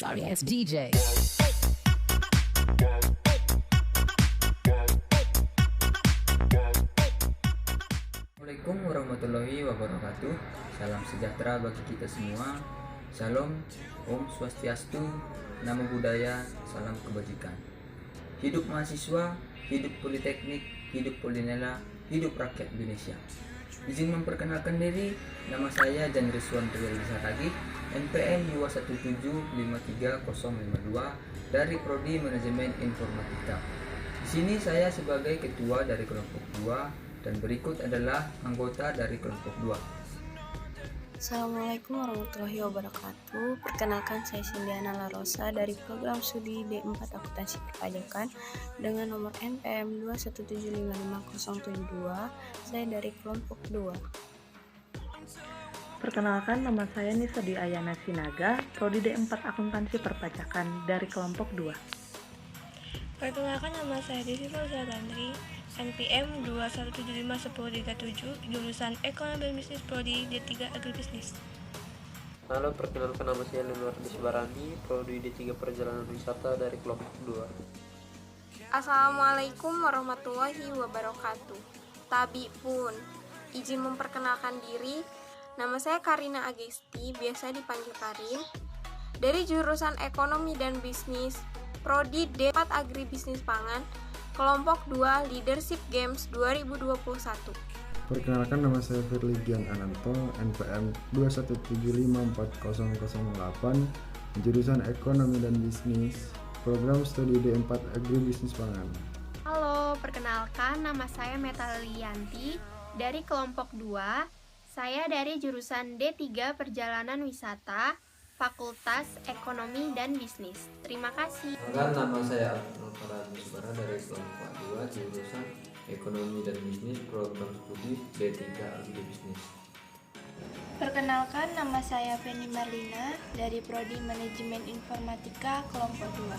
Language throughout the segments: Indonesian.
Sorry ass DJ. Assalamualaikum warahmatullahi wabarakatuh. Salam sejahtera bagi kita semua. Salam, Om Swastiastu, Namo Buddhaya, salam kebajikan. Hidup mahasiswa, hidup politeknik, hidup Polinela, hidup rakyat Indonesia. Izin memperkenalkan diri, nama saya Jan Rizwan Trialisatagi, NPM 217535052 dari Prodi Manajemen Informatika. Di sini saya sebagai ketua dari kelompok 2 dan berikut adalah anggota dari kelompok 2. Assalamualaikum warahmatullahi wabarakatuh. Perkenalkan, saya Sindiana Larosa dari program studi D4 Akuntansi Perpajakan dengan nomor NPM 217555072. Saya dari kelompok 2. Perkenalkan, nama saya Nisa Dwi Ayana Sinaga, Prodi D4 Akuntansi Perpajakan dari kelompok 2. Perkenalkan, nama saya Desi Fauzatandri, NPM 2175137, jurusan Ekonomi dan Bisnis Prodi D3 Agribisnis. Halo, perkenalkan, nama saya Leonardo Sibarani, Prodi D3 Perjalanan Wisata dari kelompok 2. Assalamualaikum warahmatullahi wabarakatuh. Tabi pun, izin memperkenalkan diri. Nama saya Karina Agesti, biasa dipanggil Karin, dari jurusan Ekonomi dan Bisnis, Prodi D4 Agribisnis Pangan, kelompok 2 Leadership Games 2021. Perkenalkan, nama saya Firligian Ananto, NPM 217540008, jurusan Ekonomi dan Bisnis, program studi D4 Agribisnis Pangan. Halo, perkenalkan, nama saya Meta Lilianti dari kelompok 2. Saya dari jurusan D3 Perjalanan Wisata, Fakultas Ekonomi dan Bisnis. Terima kasih. Nama saya Abdul Faradi Subara dari kelompok 2, jurusan Ekonomi dan Bisnis, program studi D3 Agribisnis. Perkenalkan, nama saya Feni Marlina dari Prodi Manajemen Informatika kelompok 2.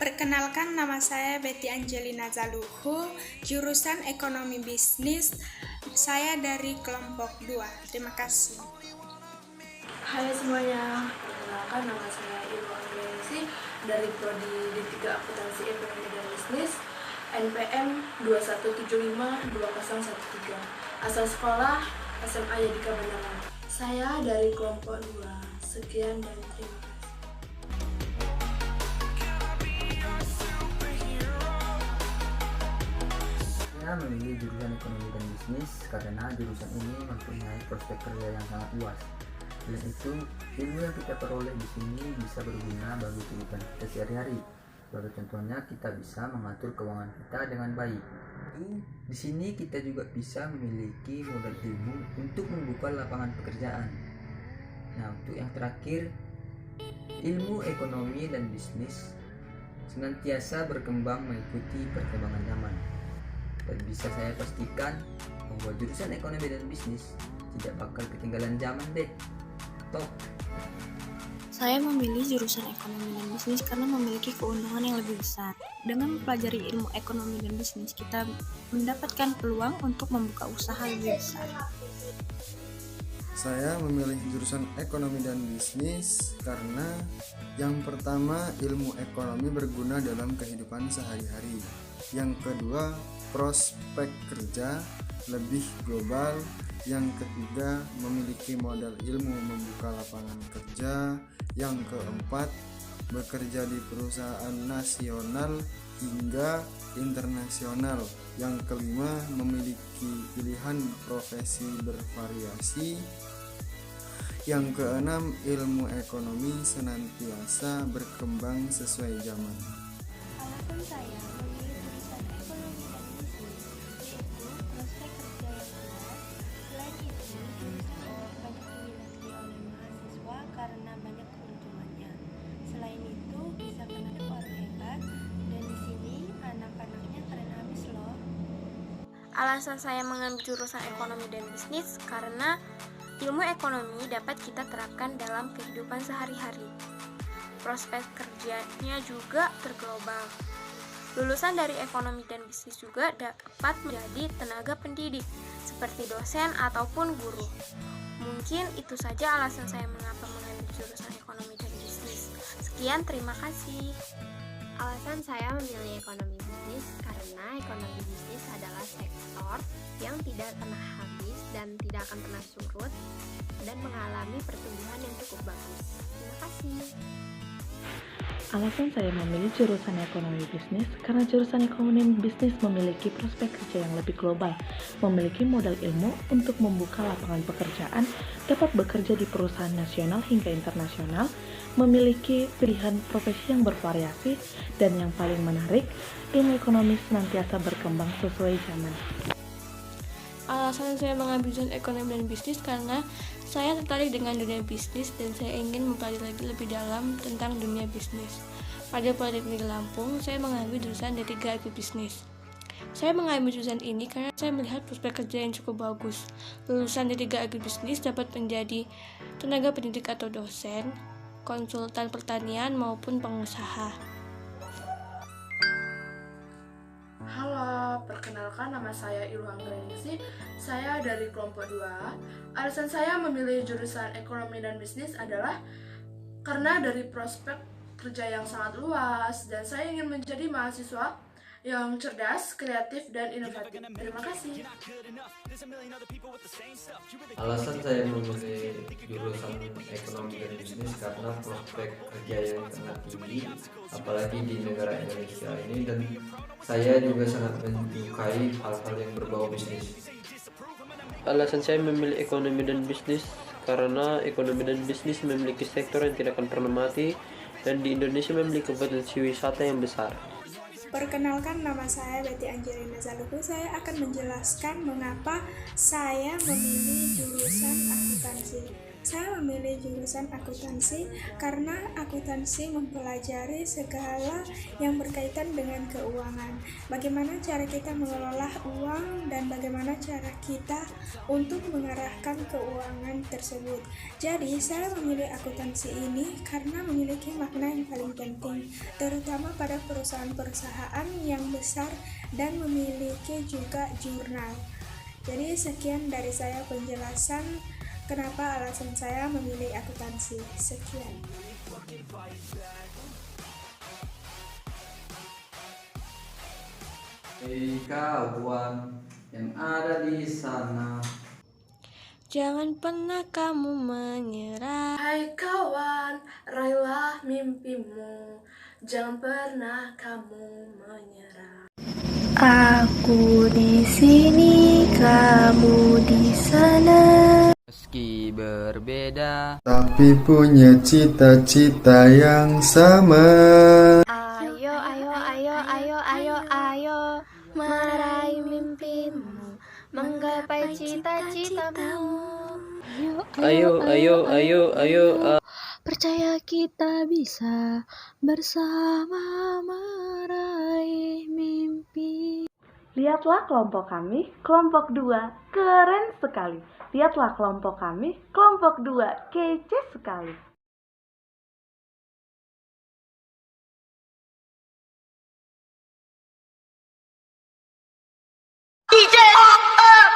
Perkenalkan, nama saya Betty Angelina Zaluhu, jurusan Ekonomi Bisnis. Saya dari kelompok 2. Terima kasih. Hai semuanya, perkenalkan, nama saya Irma Anggresi dari Prodi D3 Akuntansi Ekonomi dan Bisnis, NPM 217520013, asal sekolah SMA Yadika Bandaran. Saya dari kelompok 2. Sekian dan terima kasih. Saya memilih jurusan Ekonomi dan Bisnis karena jurusan ini mempunyai prospek kerja yang sangat luas. Selain itu, ilmu yang kita peroleh di sini bisa berguna bagi kehidupan kita sehari-hari. Sebagai contohnya, kita bisa mengatur keuangan kita dengan baik. Di sini kita juga bisa memiliki modal ilmu untuk membuka lapangan pekerjaan. Nah, untuk yang terakhir, ilmu ekonomi dan bisnis senantiasa berkembang mengikuti perkembangan zaman. Dan bisa saya pastikan bahwa jurusan ekonomi dan bisnis tidak bakal ketinggalan zaman deh. Top. Saya memilih jurusan Ekonomi dan Bisnis karena memiliki keuntungan yang lebih besar. Dengan mempelajari ilmu ekonomi dan bisnis, kita mendapatkan peluang untuk membuka usaha lebih besar. Saya memilih jurusan Ekonomi dan Bisnis karena yang pertama, ilmu ekonomi berguna dalam kehidupan sehari-hari. Yang kedua, prospek kerja lebih global. Yang ketiga, memiliki modal ilmu membuka lapangan kerja. Yang keempat, bekerja di perusahaan nasional hingga internasional. Yang kelima, memiliki pilihan profesi bervariasi. Yang keenam, ilmu ekonomi senantiasa berkembang sesuai zaman. Alasan saya memilih jurusan Ekonomi dan Bisnis yaitu prospek kerja yang luas. Selain itu, jurusan banyak diminati oleh mahasiswa karena banyak keuntungannya. Selain itu, bisa kenal orang hebat, dan di sini anak-anaknya keren habis loh. Alasan saya mengambil jurusan Ekonomi dan Bisnis karena ilmu ekonomi dapat kita terapkan dalam kehidupan sehari-hari. Prospek kerjanya juga terglobal. Lulusan dari ekonomi dan bisnis juga dapat menjadi tenaga pendidik, seperti dosen ataupun guru. Mungkin itu saja alasan saya mengapa mengambil jurusan ekonomi dan bisnis. Sekian, terima kasih. Alasan saya memilih ekonomi bisnis karena ekonomi bisnis adalah sektor yang tidak pernah habis dan tidak akan pernah surut dan mengalami pertumbuhan yang cukup bagus. Terima kasih. Alasan saya memilih jurusan ekonomi bisnis karena jurusan ekonomi bisnis memiliki prospek kerja yang lebih global, memiliki modal ilmu untuk membuka lapangan pekerjaan, dapat bekerja di perusahaan nasional hingga internasional, memiliki pilihan profesi yang bervariasi, dan yang paling menarik, ilmu ekonomi senantiasa berkembang sesuai zaman. Alasan saya mengambil jurusan ekonomi dan bisnis karena saya tertarik dengan dunia bisnis dan saya ingin mempelajari lebih dalam tentang dunia bisnis. Pada Politeknik Lampung, saya mengambil jurusan D3 Agribisnis. Saya mengambil jurusan ini karena saya melihat prospek kerja yang cukup bagus. Lulusan D3 Agribisnis dapat menjadi tenaga pendidik atau dosen, konsultan pertanian maupun pengusaha. Halo, perkenalkan nama saya Ilham Grenisi. Saya dari kelompok 2. Alasan saya memilih jurusan ekonomi dan bisnis adalah karena dari prospek kerja yang sangat luas dan saya ingin menjadi mahasiswa yang cerdas, kreatif, dan inovatif. Terima kasih. Alasan saya memilih jurusan ekonomi dan bisnis karena prospek kerja yang sangat tinggi, apalagi di negara Indonesia ini, dan saya juga sangat menyukai hal-hal yang berbau bisnis. Alasan saya memilih ekonomi dan bisnis karena ekonomi dan bisnis memiliki sektor yang tidak akan pernah mati dan di Indonesia memiliki potensi wisata yang besar. Perkenalkan, nama saya Betty Angelina Zaluhu. Saya akan menjelaskan mengapa saya memilih jurusan akuntansi. Saya memilih jurusan akuntansi karena akuntansi mempelajari segala yang berkaitan dengan keuangan. Bagaimana cara kita mengelola uang dan bagaimana cara kita untuk mengarahkan keuangan tersebut. Jadi, saya memilih akuntansi ini karena memiliki makna yang paling penting, terutama pada perusahaan-perusahaan yang besar dan memiliki juga jurnal. Jadi, sekian dari saya penjelasan kenapa alasan saya memilih akuntansi. Sekian. Hei kawan yang ada di sana, jangan pernah kamu menyerah. Hai kawan, raihlah mimpimu. Jangan pernah kamu menyerah. Aku di sini, kamu di sana. meski berbeda, tapi punya cita-cita yang sama. Ayo, ayo, ayo, ayo, ayo, ayo, meraih mimpimu, menggapai cita-citamu. Ayo, ayo, ayo, ayo. Percaya kita bisa bersama meraih mimpi. Lihatlah kelompok kami, kelompok 2, keren sekali. Lihatlah kelompok kami, kelompok 2, kece sekali. DJ,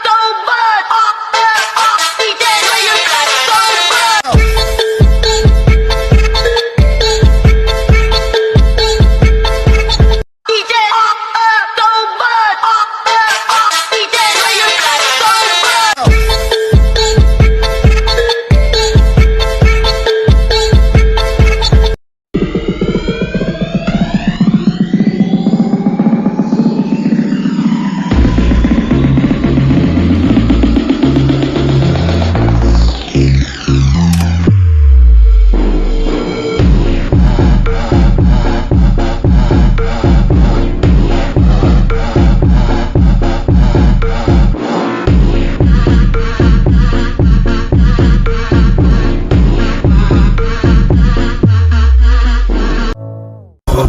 so bad. DJ, you got so bad. DJ, so bad. DJ, you got so bad.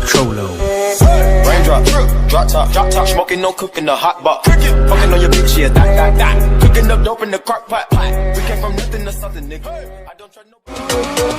Cholo. Raindrop, drop top, smoking, no cooking, the hot pot. Fucking on your bitch, yeah, that. Cooking up dope in the crock pot. We came from nothing to something, nigga. I don't try no.